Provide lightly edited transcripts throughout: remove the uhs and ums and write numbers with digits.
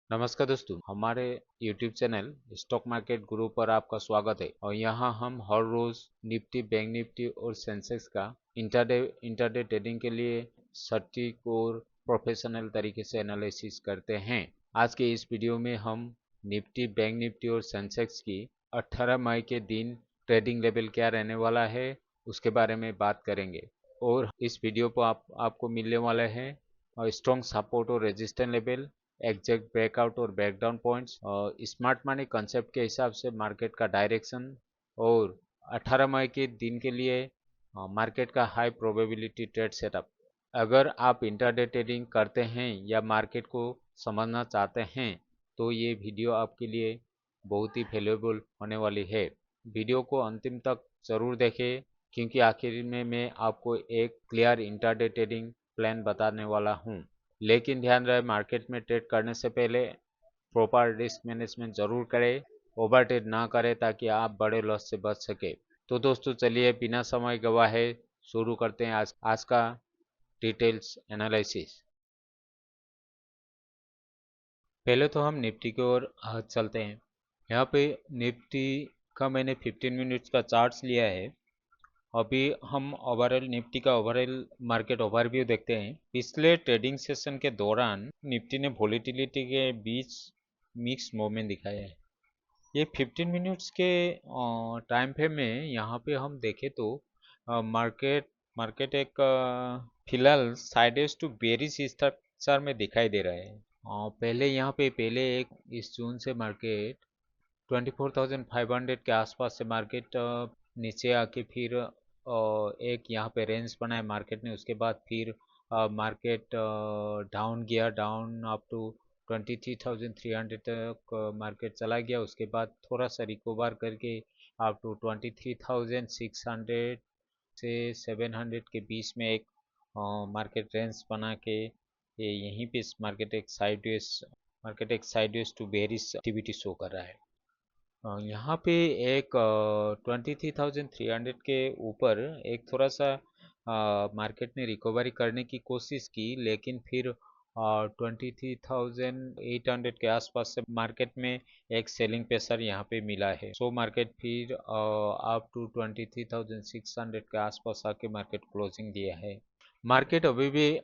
नमस्कार दोस्तों, हमारे YouTube चैनल स्टॉक मार्केट गुरु पर आपका स्वागत है। और यहाँ हम हर रोज निफ्टी, बैंक निफ्टी और सेंसेक्स का इंटरडे ट्रेडिंग के लिए सटीक और प्रोफेशनल तरीके से एनालिसिस करते हैं। आज के इस वीडियो में हम निफ्टी, बैंक निफ्टी और सेंसेक्स की 18 मई के दिन ट्रेडिंग लेवल क्या रहने वाला है उसके बारे में बात करेंगे। और इस वीडियो पर आपको मिलने वाले हैं स्ट्रॉन्ग सपोर्ट और रेजिस्टेंस लेवल, एग्जैक्ट ब्रेकआउट और ब्रेकडाउन पॉइंट्स, और स्मार्ट मनी कंसेप्ट के हिसाब से मार्केट का डायरेक्शन, और 18 मई के दिन के लिए मार्केट का हाई प्रोबेबिलिटी ट्रेड सेटअप। अगर आप इंटरडे ट्रेडिंग करते हैं या मार्केट को समझना चाहते हैं तो ये वीडियो आपके लिए बहुत ही वैल्यूएबल होने वाली है। वीडियो को अंतिम तक जरूर देखें क्योंकि आखिर में मैं आपको एक क्लियर इंटरडे ट्रेडिंग प्लान बताने वाला हूँ। लेकिन ध्यान रहे, मार्केट में ट्रेड करने से पहले प्रॉपर रिस्क मैनेजमेंट जरूर करें, ओवर ट्रेड ना करें ताकि आप बड़े लॉस से बच सके। तो दोस्तों चलिए बिना समय गवाए शुरू करते हैं आज का डिटेल्स एनालिसिस। पहले तो हम निफ्टी की ओर चलते हैं। यहाँ पे निफ्टी का मैंने 15 मिनट्स का चार्ट्स लिया है। अभी हम ओवरऑल निफ्टी का ओवरऑल मार्केट ओवरव्यू देखते हैं। पिछले ट्रेडिंग सेशन के दौरान निफ्टी ने वॉलीटिलिटी के बीच मिक्स मूवमेंट दिखाया है। ये 15 मिनट्स के टाइम फ्रेम में यहाँ पे हम देखें तो मार्केट मार्केट एक फिलहाल साइडेज टू बेरिश स्ट्रक्चर में दिखाई दे रहा है। पहले यहाँ पे एक इस जून से मार्केट 24,500 के आसपास से मार्केट नीचे आके फिर एक यहाँ पे रेंज बनाया मार्केट ने। उसके बाद फिर मार्केट डाउन गया, डाउन अप टू 23,300 तक मार्केट चला गया। उसके बाद थोड़ा सा रिकवर करके अप टू 23,600 से 700 के बीच में एक मार्केट रेंज बना के ये यहीं पे मार्केट एक sideways to bearish activity show कर रहा है। यहाँ पे एक 23,300 के ऊपर एक थोड़ा सा मार्केट ने रिकवरी करने की कोशिश की, लेकिन फिर 23,800 के आसपास से मार्केट में एक सेलिंग प्रेशर यहाँ पे मिला है। सो मार्केट फिर अप टू 23,600 के आसपास आके मार्केट क्लोजिंग दिया है। मार्केट अभी भी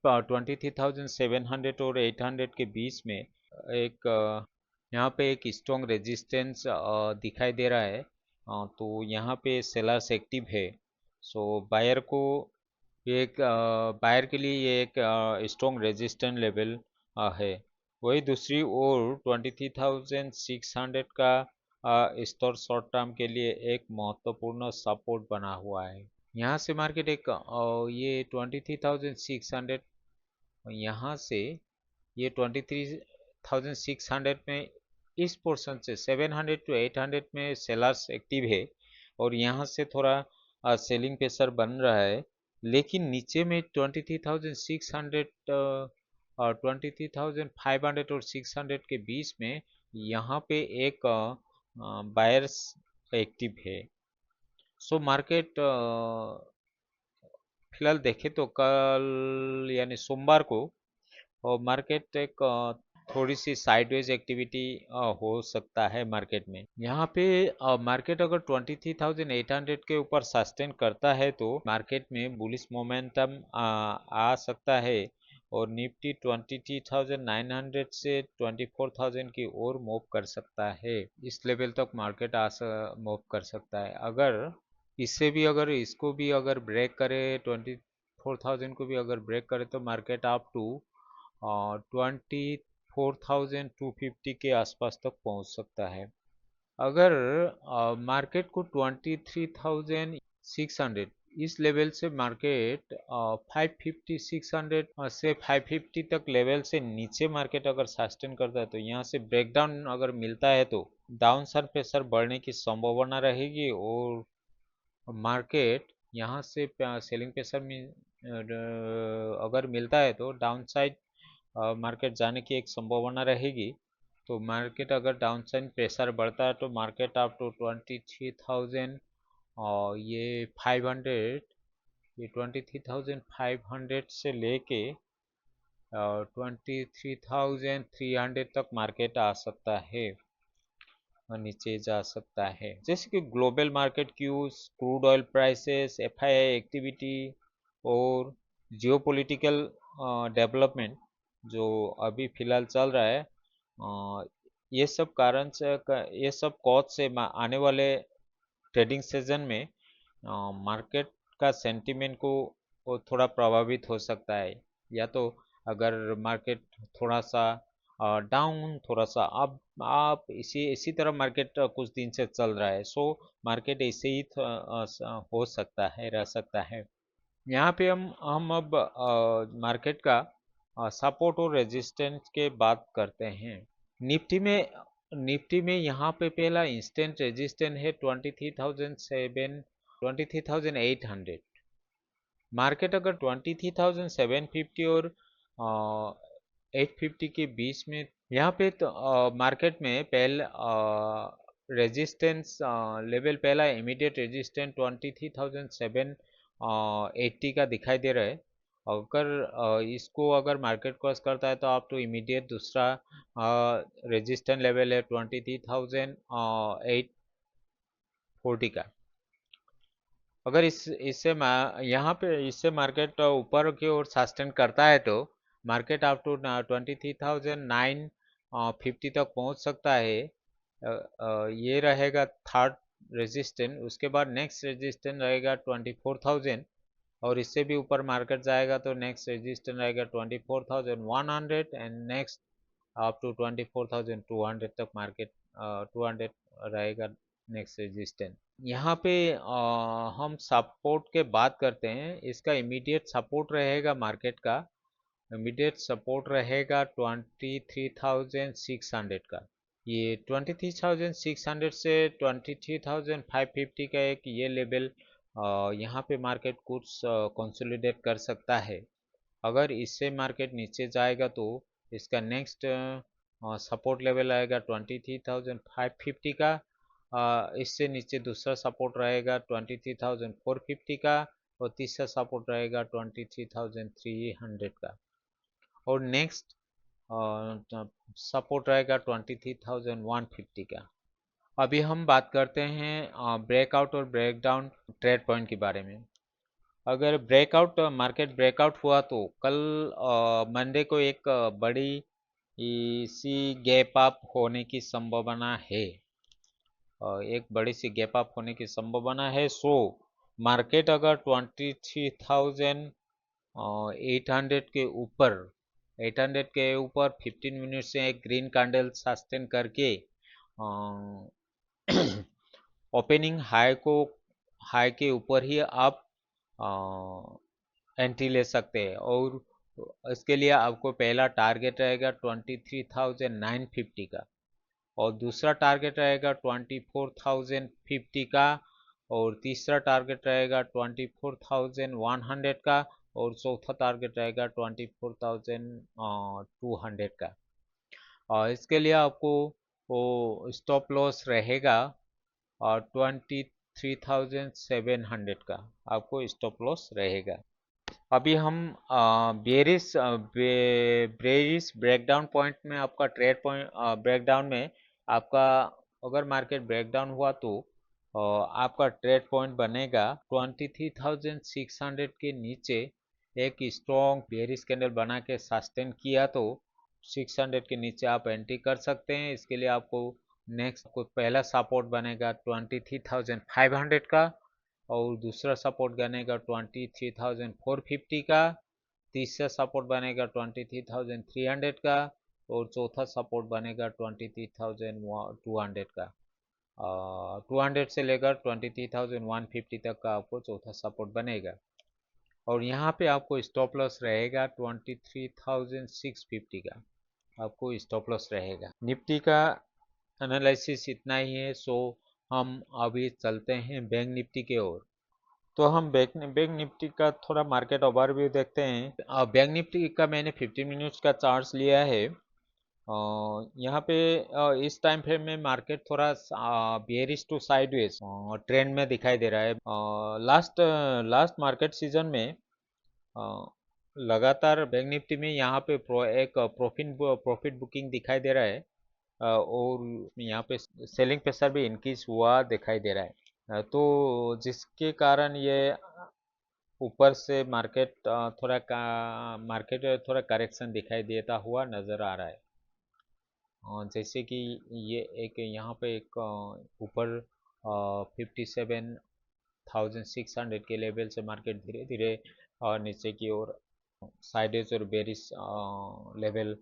23,700 और 800 के बीच में एक यहाँ पे एक स्ट्रॉन्ग रेजिस्टेंस दिखाई दे रहा है। तो यहाँ पे सेलर्स एक्टिव है। सो बायर के लिए ये एक स्ट्रॉन्ग रेजिस्टेंस लेवल है। वही दूसरी ओर 23,600 का स्तर शॉर्ट टर्म के लिए एक महत्वपूर्ण सपोर्ट बना हुआ है। यहाँ से मार्केट एक ये 23,600, यहाँ से ये 23,600 में इस पोर्शन से 700 टू 800 में सेलर्स एक्टिव है और यहाँ से थोड़ा सेलिंग प्रेशर बन रहा है। लेकिन नीचे में 23,600 और 23,500 और 600 के बीच में यहाँ पे एक बायर्स एक्टिव है। सो मार्केट फिलहाल देखें तो कल यानी सोमवार को और मार्केट एक थोड़ी सी साइडवेज एक्टिविटी हो सकता है मार्केट में। यहाँ पे मार्केट अगर 23,800 के ऊपर सस्टेन करता है तो मार्केट में बुलिश मोमेंटम आ सकता है और निफ्टी 23,900 से 24,000 की ओर मूव कर सकता है। इस लेवल तक मार्केट मूव कर सकता है। अगर इससे भी अगर इसको भी अगर ब्रेक करे, 24,000 को भी अगर ब्रेक करे तो मार्केट अप टू 24,250 के आसपास तक पहुंच सकता है। अगर मार्केट को 23,600 इस लेवल से मार्केट 550 600 से 550 तक लेवल से नीचे मार्केट अगर सस्टेन करता है तो यहाँ से ब्रेकडाउन अगर मिलता है तो डाउन साइड प्रेशर बढ़ने की संभावना रहेगी और मार्केट यहाँ से सेलिंग प्रेशर में अगर मिलता है तो डाउन साइड मार्केट जाने की एक संभावना रहेगी। तो मार्केट अगर डाउन साइड प्रेशर बढ़ता है तो मार्केट अप टू 23,000 और ये 500, ये 23,500 से लेके 23,300 तक मार्केट आ सकता है और नीचे जा सकता है। जैसे कि global market cues, crude oil prices, FII activity और जियोपॉलिटिकल डेवलपमेंट जो अभी फिलहाल चल रहा है, ये सब कारण से ये सब कॉज से आने वाले ट्रेडिंग सीजन में मार्केट का सेंटीमेंट को वो थोड़ा प्रभावित हो सकता है। या तो अगर मार्केट थोड़ा सा डाउन, थोड़ा सा अप आप इसी इसी तरह मार्केट कुछ दिन से चल रहा है। सो मार्केट ऐसे ही हो सकता है, रह सकता है। यहाँ पे हम अब मार्केट का सपोर्ट और रेजिस्टेंस के बात करते हैं। निफ्टी में यहाँ पे पहला इंस्टेंट रेजिस्टेंस है 23,800। मार्केट अगर 23,750 और 850 के बीच में, यहाँ पे तो मार्केट में पहले रेजिस्टेंस लेवल, पहला इमीडिएट रेजिस्टेंस 23,780 का दिखाई दे रहा है। अगर इसको अगर मार्केट क्रॉस करता है तो आप तो इमीडिएट दूसरा रेजिस्टेंस लेवल है 23,840 का। अगर यहाँ पे इससे मार्केट ऊपर की ओर सस्टेन करता है तो मार्केट अप टू 23,950 तक पहुंच सकता है। ये रहेगा थर्ड रेजिस्टेंस। उसके बाद नेक्स्ट रेजिस्टेंस रहेगा 24,000 और इससे भी ऊपर मार्केट जाएगा तो नेक्स्ट रेजिस्टेंस रहेगा 24,100 एंड नेक्स्ट अप टू 24,200 तक मार्केट 200 रहेगा नेक्स्ट रेजिस्टेंस। यहाँ पे हम सपोर्ट के बात करते हैं। इसका इमीडिएट सपोर्ट रहेगा मार्केट का, इमीडिएट सपोर्ट रहेगा 23,600 का। ये 23,600 से 23,550 का एक ये लेवल यहाँ पे मार्केट कुछ कंसोलिडेट कर सकता है। अगर इससे मार्केट नीचे जाएगा तो इसका नेक्स्ट सपोर्ट लेवल आएगा 23,550 का। इससे नीचे दूसरा सपोर्ट रहेगा 23,450 का और तीसरा सपोर्ट रहेगा 23,300 का और नेक्स्ट सपोर्ट रहेगा 23,150 का। अभी हम बात करते हैं ब्रेकआउट और ब्रेकडाउन ट्रेड पॉइंट के बारे में। अगर ब्रेकआउट मार्केट ब्रेकआउट हुआ तो कल मंडे को एक बड़ी सी गैप अप होने की संभावना है। एक बड़ी सी गैप अप होने की संभावना है। सो मार्केट अगर 23,800 के ऊपर 800 के ऊपर 15 मिनट से एक ग्रीन कैंडल सस्टेन करके ओपनिंग हाई के ऊपर ही आप एंट्री ले सकते हैं और इसके लिए आपको पहला टारगेट रहेगा 23,950 का और दूसरा टारगेट रहेगा 24,050 का और तीसरा टारगेट रहेगा 24,100 का और चौथा टारगेट रहेगा 24,200 का। और इसके लिए आपको वो स्टॉप लॉस रहेगा और 23,700 का आपको स्टॉप लॉस रहेगा। अभी हम बेरिश ब्रेकडाउन पॉइंट में आपका ट्रेड पॉइंट ब्रेकडाउन में आपका अगर मार्केट ब्रेकडाउन हुआ तो आपका ट्रेड पॉइंट बनेगा 23,600 के नीचे एक स्ट्रॉन्ग बेरिश कैंडल बना के सस्टेन किया तो 600 के नीचे आप एंट्री कर सकते हैं। इसके लिए आपको नेक्स्ट आपको पहला सपोर्ट बनेगा 23,500 का और दूसरा सपोर्ट बनेगा 23,450 का, तीसरा सपोर्ट बनेगा 23,300 का और चौथा सपोर्ट बनेगा 23,200 का। 200 से लेकर 23,150 तक का आपको चौथा सपोर्ट बनेगा और यहाँ पे आपको स्टॉप लॉस रहेगा 23,650 का आपको स्टॉप लॉस रहेगा। निफ्टी का एनालिसिस इतना ही है। सो हम अभी चलते हैं बैंक निफ्टी के ओर। तो हम बैंक निफ्टी का थोड़ा मार्केट ओवरव्यू देखते हैं। बैंक निफ्टी का मैंने 15 मिनट्स का चार्ट लिया है। यहाँ पे इस टाइम फ्रेम में मार्केट थोड़ा बेयरिश टू साइडवेज ट्रेंड में दिखाई दे रहा है। लास्ट मार्केट सीजन में लगातार बैंक निफ्टी में यहाँ पे एक प्रॉफिट बुकिंग दिखाई दे रहा है, और यहाँ पे सेलिंग प्रेशर भी इंक्रीज हुआ दिखाई दे रहा है। तो जिसके कारण ये ऊपर से मार्केट थोड़ा करेक्शन दिखाई देता हुआ नज़र आ रहा है। जैसे कि ये एक यहाँ पे एक ऊपर 57,600 के लेवल से मार्केट धीरे धीरे नीचे की ओर साइडेज और बेरिश लेवल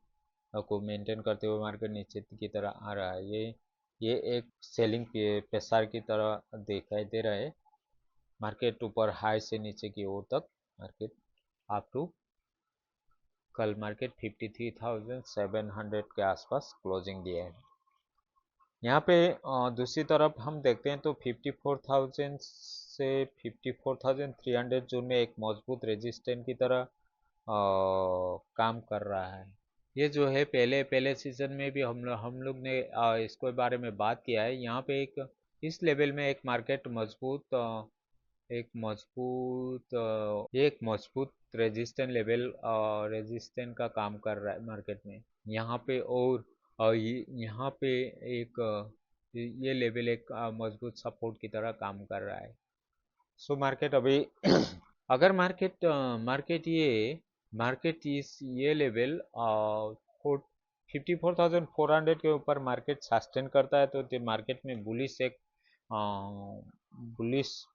को मेंटेन करते हुए मार्केट नीचे की तरह आ रहा है। ये एक सेलिंग प्रेशर की तरह दिखाई दे रहा है। मार्केट ऊपर हाई से नीचे की ओर तक मार्केट अप टू कल मार्केट 53,700 के आसपास क्लोजिंग दिया है। यहाँ पे दूसरी तरफ हम देखते हैं तो 54,000 से 54,300 जोन में एक मजबूत रेजिस्टेंट की तरह काम कर रहा है। ये जो है पहले पहले सीजन में भी हम लोग ने इसके बारे में बात किया है। यहाँ पे इस लेवल में एक मजबूत रेजिस्टेंट का काम कर रहा है मार्केट में। यहाँ पे यहाँ पे एक ये लेवल एक मजबूत सपोर्ट की तरह काम कर रहा है। सो मार्केट अभी अगर मार्केट ये लेवल 54,400 के ऊपर मार्केट सस्टेन करता है तो मार्केट में बुलिश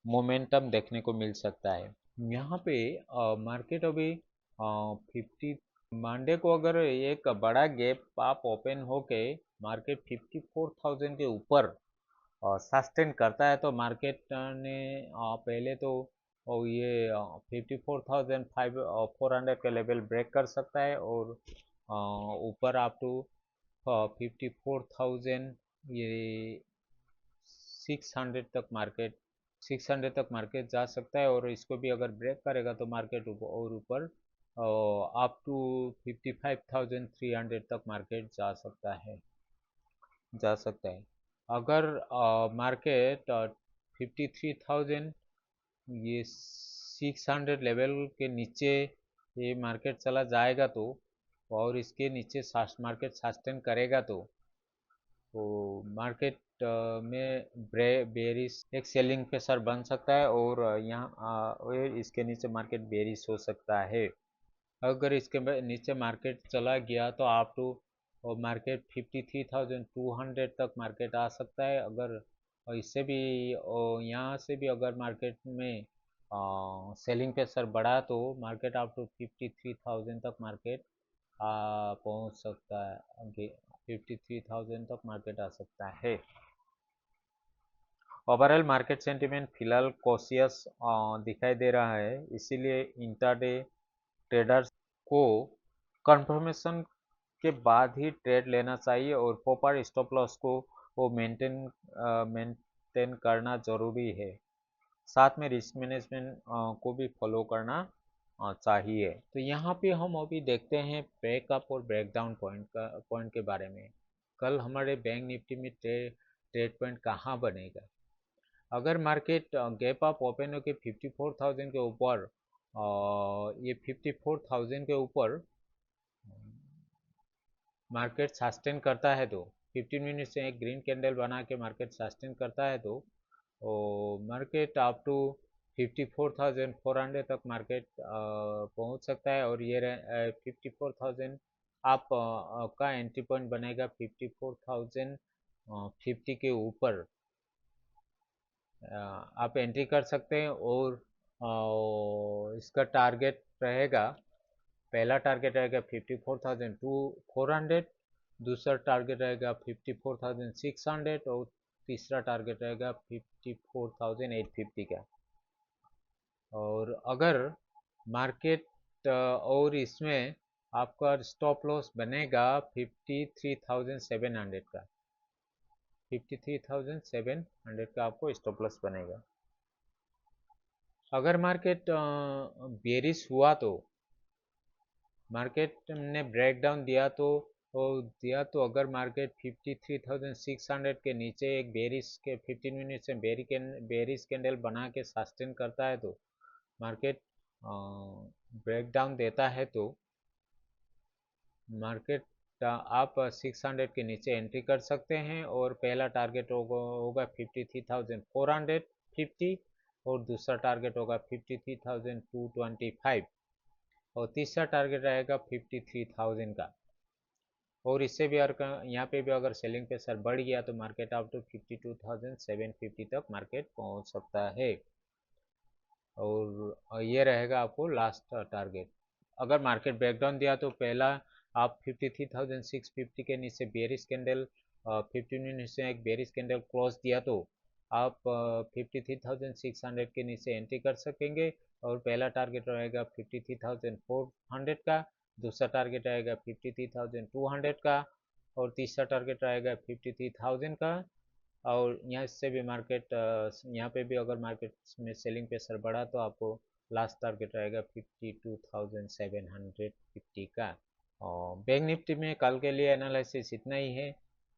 मोमेंटम देखने को मिल सकता है। यहाँ पे मार्केट अभी 50 मंडे को अगर एक बड़ा गैप आप ओपन होके मार्केट 54,000 के ऊपर सस्टेन करता है तो मार्केट ने पहले तो ये 54,400 का लेवल ब्रेक कर सकता है और ऊपर अप टू 54,000 ये 600 तक मार्केट जा सकता है। और इसको भी अगर ब्रेक करेगा तो मार्केट ऊपर अप टू 55,300 तक मार्केट जा सकता है। अगर मार्केट 53,000 ये 600 लेवल के नीचे ये मार्केट चला जाएगा तो और इसके नीचे मार्केट सस्टेन करेगा तो मार्केट में बेरिश एक सेलिंग प्रेशर बन सकता है और और इसके नीचे मार्केट बेरिश हो सकता है। अगर इसके नीचे मार्केट चला गया तो आप टू मार्केट 53,200 तक मार्केट आ सकता है। अगर इससे भी यहाँ से भी अगर मार्केट में सेलिंग प्रेशर बढ़ा तो मार्केट अप टू 53,000 तक मार्केट पहुँच सकता है। 53,000 तक मार्केट आ सकता है। ओवरऑल मार्केट सेंटीमेंट फिलहाल कॉशियस दिखाई दे रहा है, इसीलिए इंट्राडे ट्रेडर्स को कंफर्मेशन के बाद ही ट्रेड लेना चाहिए और प्रॉपर स्टॉप लॉस को वो मेंटेन करना जरूरी है। साथ में रिस्क मैनेजमेंट को भी फॉलो करना चाहिए। तो यहाँ पे हम अभी देखते हैं ब्रेकअप और ब्रेकडाउन पॉइंट के बारे में। कल हमारे बैंक निफ्टी में ट्रेड पॉइंट कहाँ बनेगा? अगर मार्केट गैप अप ओपन होके 54,000 के ऊपर ये 54,000 के ऊपर मार्केट सस्टेन करता है तो 15 मिनट से एक ग्रीन कैंडल बना के मार्केट सस्टेन करता है तो मार्केट अप टू 54,400 तक मार्केट पहुंच सकता है। और ये 54,000 आप का एंट्री पॉइंट बनेगा 54,050 के ऊपर आप एंट्री कर सकते हैं। और इसका टारगेट रहेगा, पहला टारगेट रहेगा 54,400, दूसरा टारगेट रहेगा 54,600 और तीसरा टारगेट रहेगा 54,850 का। और अगर मार्केट और इसमें आपका स्टॉप लॉस बनेगा 53,700 का, 53,700 का आपको स्टॉप लॉस बनेगा। अगर मार्केट बेरिश हुआ तो मार्केट ने ब्रेकडाउन दिया तो अगर मार्केट 53,600 के नीचे एक बेरिश के 15 मिनट से बेरिश कैंडल बना के सस्टेन करता है तो मार्केट ब्रेकडाउन देता है तो मार्केट आप 600 के नीचे एंट्री कर सकते हैं और पहला टारगेट होगा 53,450 और दूसरा टारगेट होगा 53,225 और तीसरा टारगेट रहेगा 53,000 का। और इससे भी अगर यहाँ पे भी अगर सेलिंग प्रेशर बढ़ गया तो मार्केट अप टू 52,750 तक मार्केट पहुँच सकता है और ये रहेगा आपको लास्ट टारगेट। अगर मार्केट ब्रेकडाउन दिया तो पहला आप 53,650 के नीचे बेरिश कैंडल 15 मिनट से एक बेरिश कैंडल क्लोज दिया तो आप 53,600 के नीचे एंट्री कर सकेंगे और पहला टारगेट रहेगा 53,400 का, दूसरा टारगेट रहेगा 53,200 का और तीसरा टारगेट रहेगा 53,000 का। और यहाँ से भी मार्केट यहाँ पे भी अगर मार्केट में सेलिंग प्रेशर बढ़ा तो आपको लास्ट टारगेट रहेगा 52,750 का। और बैंक निफ्टी में कल के लिए एनालिसिस इतना ही है।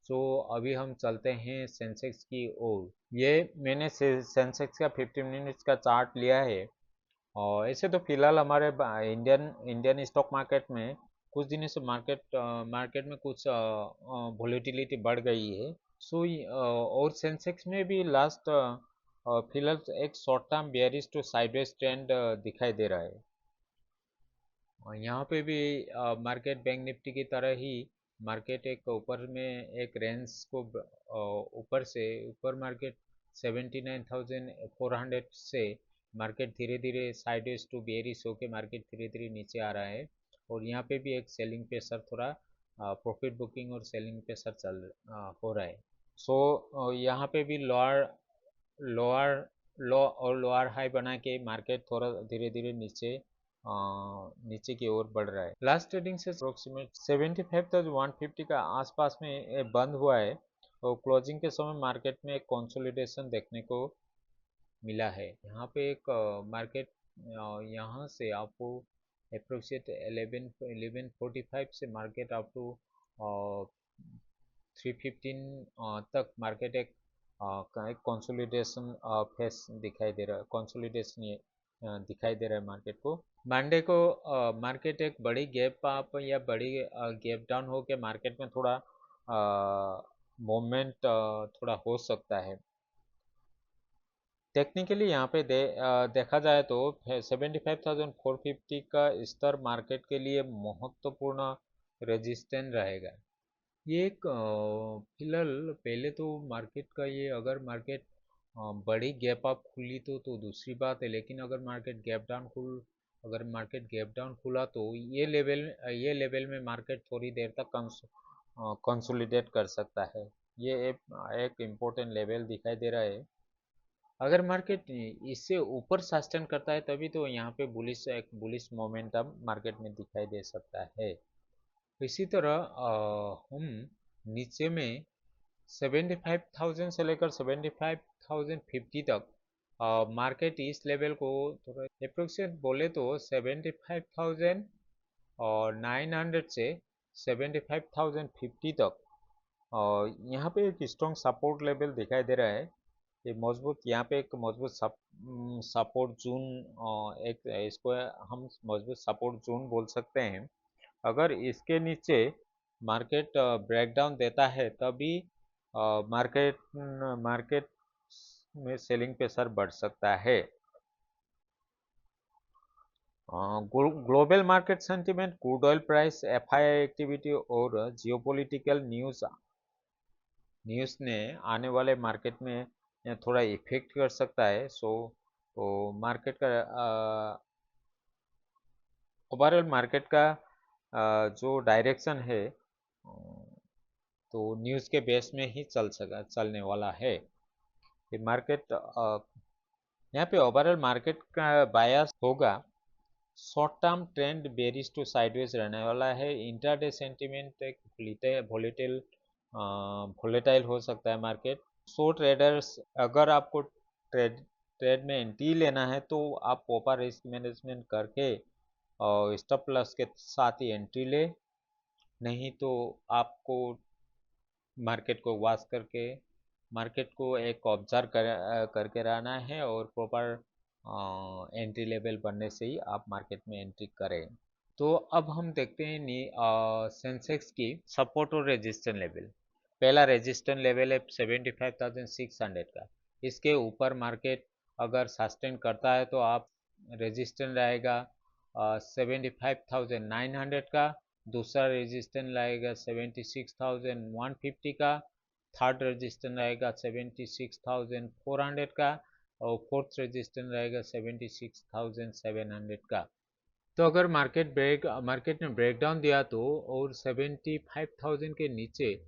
सो अभी हम चलते हैं सेंसेक्स की ओर। ये मैंने सेंसेक्स का 15 मिनट्स का चार्ट लिया है और ऐसे तो फिलहाल हमारे इंडियन इंडियन स्टॉक मार्केट में कुछ दिनों से मार्केट में कुछ वॉलेटिलिटी बढ़ गई है। सो और सेंसेक्स में भी लास्ट फिलहाल एक short term bearish to sideways trend दिखाई दे रहा है। और यहाँ पे भी मार्केट बैंक निफ्टी की तरह ही मार्केट एक ऊपर में एक रेंज को ऊपर से ऊपर मार्केट 79,400 से मार्केट धीरे धीरे साइडवेज टू बेयरिश होके मार्केट धीरे धीरे नीचे आ रहा है और यहाँ पे भी एक सेलिंग प्रेशर थोड़ा प्रॉफिट बुकिंग और सेलिंग प्रेशर हो रहा है। सो यहाँ पे भी लोअर लोअर लो और लोअर हाई बना के मार्केट थोड़ा धीरे धीरे नीचे की ओर बढ़ रहा है। लास्ट ट्रेडिंग से अप्रोक्सीमेट 75,150 का आसपास में बंद हुआ है और क्लोजिंग के समय मार्केट में एक कंसोलिडेशन देखने को मिला है। यहाँ पे एक मार्केट यहाँ से आपको अप्रोक्सीमेट 1145 से मार्केट अप टू 315 तक मार्केट एक कंसोलिडेशन फेस दिखाई दे रहा है। कंसोलिडेशन ये दिखाई दे रहा है मार्केट को। मंडे को मार्केट एक बड़ी गैप अप या बड़ी गैप डाउन हो के मार्केट में थोड़ा मूवमेंट थोड़ा हो सकता है। टेक्निकली यहाँ पे देखा जाए तो 75,450 का स्तर मार्केट के लिए महत्वपूर्ण रेजिस्टेंस रहेगा। ये एक फिलहाल पहले तो मार्केट का ये अगर मार्केट बड़ी गैप अप खुली तो दूसरी बात है, लेकिन अगर मार्केट गैप डाउन खुला तो ये लेवल में मार्केट थोड़ी देर तक कंसोलिडेट कर सकता है। ये एक इम्पोर्टेंट लेवल दिखाई दे रहा है। अगर मार्केट इससे ऊपर सस्टेन करता है तभी तो यहाँ पे एक बुलिश मोमेंटम मार्केट में दिखाई दे सकता है। इसी तरह हम नीचे में 75,000 से लेकर 75,050 तक मार्केट इस लेवल को थोड़ा अप्रोक्सीमेट बोले तो 75,000 और 900 से 75,050 तक और यहाँ पे एक स्ट्रॉन्ग सपोर्ट लेवल दिखाई दे रहा है। ये मजबूत यहाँ पे एक मजबूत सपोर्ट जोन एक इसको हम मजबूत सपोर्ट जोन बोल सकते हैं। अगर इसके नीचे मार्केट ब्रेकडाउन देता है तभी मार्केट मार्केट में सेलिंग प्रेशर बढ़ सकता है। Global market sentiment, crude oil price, FII activity और जियोपॉलिटिकल न्यूज़ ने आने वाले मार्केट में थोड़ा इफेक्ट कर सकता है। सो तो मार्केट का ओवरऑल मार्केट का जो डायरेक्शन है तो न्यूज़ के बेस में ही चलने वाला है। ये मार्केट यहाँ पे ओवरऑल मार्केट का बायस होगा। Short term trend bearish to sideways रहने वाला है। इंट्राडे सेंटीमेंट एक वोलेटाइल हो सकता है मार्केट। सो ट्रेडर्स अगर आपको ट्रेड में एंट्री लेना है तो आप प्रॉपर रिस्क मैनेजमेंट करके और स्टॉप लॉस के साथ ही एंट्री ले, नहीं तो आपको मार्केट को वॉच करके मार्केट को एक ऑब्जर्व करके रहना है और प्रॉपर एंट्री लेवल बनने से ही आप मार्केट में एंट्री करें। तो अब हम देखते हैं सेंसेक्स की सपोर्ट और रेजिस्टेंस लेवल। पहला रेजिस्टेंस लेवल है 75,600 का। इसके ऊपर मार्केट अगर सस्टेन करता है तो आप रेजिस्टेंस रहेगा 75,900 का। दूसरा रेजिस्टेंस रहेगा 76,150 का। थर्ड रेजिस्टेंस रहेगा 76,400 का। और फोर्थ रेजिस्टेंस रहेगा 76,700 का। तो अगर मार्केट ने ब्रेकडाउन दिया तो और 75,000 के नीचे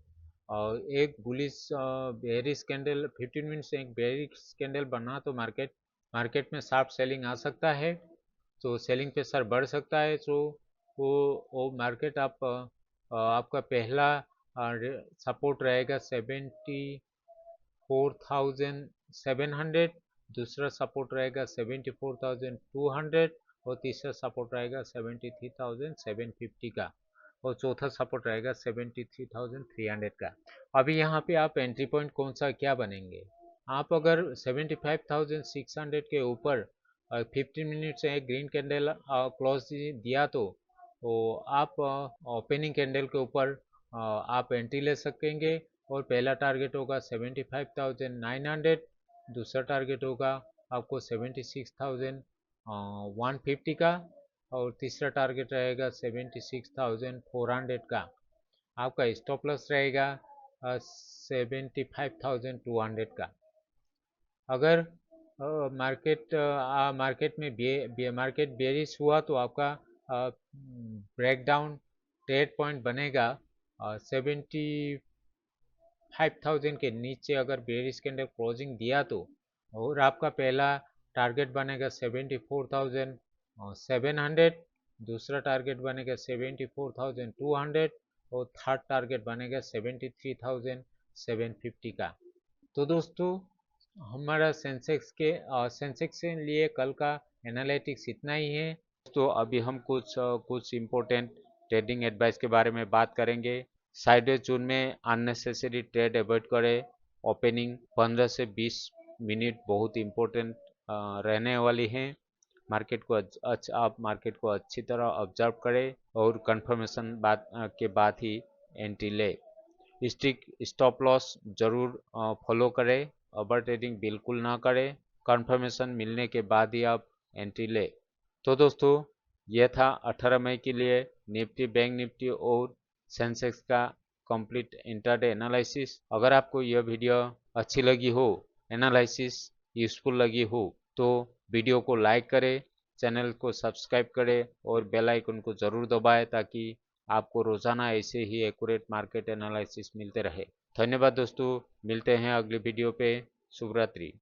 एक बुलिश बेयरिश कैंडल 15 मिनट्स एक बेयरिश कैंडल बना तो मार्केट में शार्प सेलिंग आ सकता है। तो सेलिंग प्रेशर बढ़ सकता है। तो वो मार्केट आपका पहला सपोर्ट रहेगा 74,700। दूसरा सपोर्ट रहेगा 74,200 और तीसरा सपोर्ट रहेगा 73,750 का। और चौथा सपोर्ट रहेगा 73,300 का। अभी यहाँ पे आप एंट्री पॉइंट कौन सा क्या बनेंगे? आप अगर 75,600 के ऊपर 15 मिनट से एक ग्रीन कैंडल क्लोज दिया तो आप ओपनिंग कैंडल के ऊपर आप एंट्री ले सकेंगे। और पहला टारगेट होगा 75,900। दूसरा टारगेट होगा आपको 76,150 का। और तीसरा टारगेट रहेगा 76,400 का। आपका स्टॉप लॉस रहेगा 75,200 का। अगर मार्केट बेरिश हुआ तो आपका ब्रेकडाउन ट्रेड पॉइंट बनेगा 75,000 के नीचे अगर बेरिश कैंडल क्लोजिंग दिया तो। और आपका पहला टारगेट बनेगा 74,700। दूसरा टारगेट बनेगा 74,200 और थर्ड टारगेट बनेगा 73,750 का। तो दोस्तों हमारा सेंसेक्स के लिए कल का एनालिटिक्स इतना ही है। तो अभी हम कुछ इम्पोर्टेंट ट्रेडिंग एडवाइस के बारे में बात करेंगे। साइडवेज जोन में अननेसेसरी ट्रेड अवॉइड करें। ओपनिंग 15 से 20 मिनट बहुत इम्पोर्टेंट रहने वाली है। आप मार्केट को अच्छी तरह ऑब्जर्व करें और कंफर्मेशन के बाद ही एंट्री ले। स्टिक स्टॉप लॉस जरूर फॉलो करें। ओवर ट्रेडिंग बिल्कुल ना करें। कंफर्मेशन मिलने के बाद ही आप एंट्री ले। तो दोस्तों यह था 18 मई के लिए निफ्टी, बैंक निफ्टी और सेंसेक्स का कंप्लीट इंट्राडे एनालिसिस। अगर आपको यह वीडियो अच्छी लगी हो, एनालिसिस यूजफुल लगी हो, तो वीडियो को लाइक करें, चैनल को सब्सक्राइब करें और बेल आइकन को ज़रूर दबाएं ताकि आपको रोज़ाना ऐसे ही एक्यूरेट मार्केट एनालिसिस मिलते रहे। धन्यवाद दोस्तों, मिलते हैं अगली वीडियो पे। शुभ रात्रि।